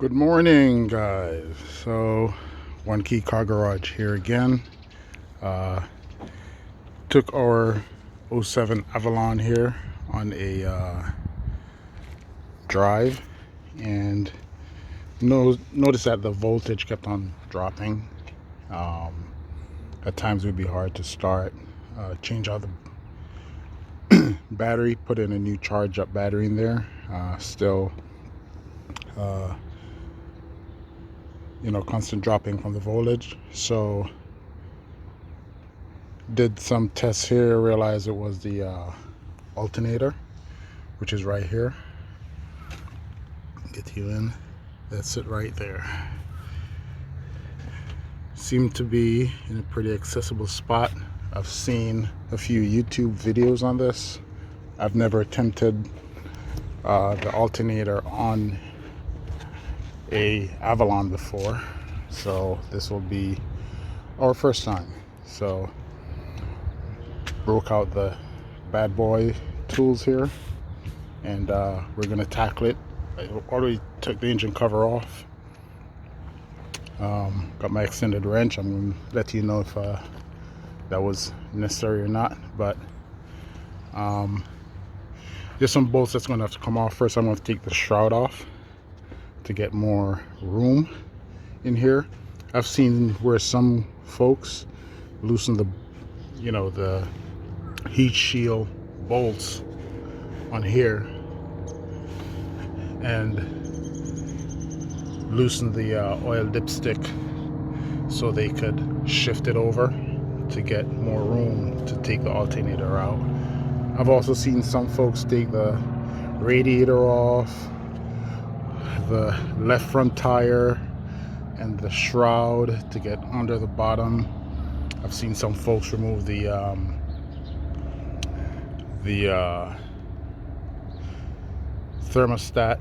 Good morning, guys. So, One Key Car Garage here again. Took our '07 Avalon here on a drive, and noticed that the voltage kept on dropping. At times it would be hard to start. Change out the battery, put in a new charge up battery in there. Still constant dropping from the voltage. So did some tests here, realized it was the alternator, which is right here. Get you in. That's it right there. Seemed to be in a pretty accessible spot. I've seen a few YouTube videos on this. I've never attempted the alternator on a Avalon before, so this will be our first time. So broke out the bad boy tools here, and we're gonna tackle it. I already took the engine cover off. Got my extended wrench. I'm gonna let you know if that was necessary or not, but there's some bolts that's gonna have to come off first. I'm gonna take the shroud off to get more room in here. I've seen where some folks loosen the the heat shield bolts on here and loosen the oil dipstick so they could shift it over to get more room to take the alternator out. I've also seen some folks take the radiator off, the left front tire, and the shroud to get under the bottom. I've seen some folks remove the thermostat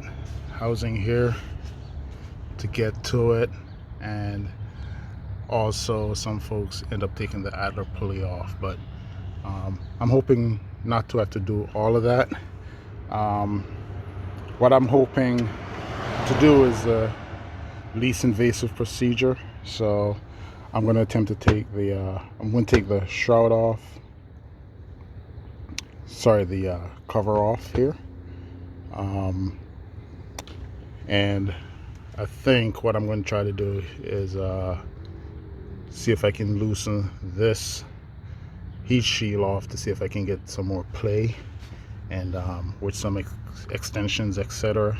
housing here to get to it, and also some folks end up taking the Adler pulley off, but I'm hoping not to have to do all of that. What I'm hoping to do is the least invasive procedure, so I'm going to attempt to take the shroud off, the cover off here, and I think what I'm going to try to do is see if I can loosen this heat shield off to see if I can get some more play, and with some extensions, etc.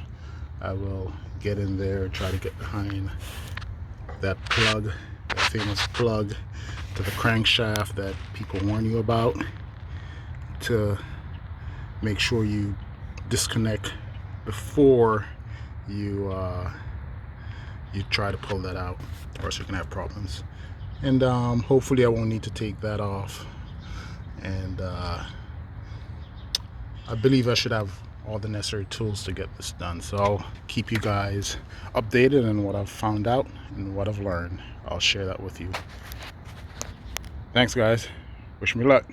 I will get in there, try to get behind that plug, that famous plug to the crankshaft that people warn you about, to make sure you disconnect before you try to pull that out, or else you can have problems. And hopefully I won't need to take that off, and I believe I should have all the necessary tools to get this done. So I'll keep you guys updated on what I've found out and what I've learned. I'll share that with you. Thanks, guys. Wish me luck.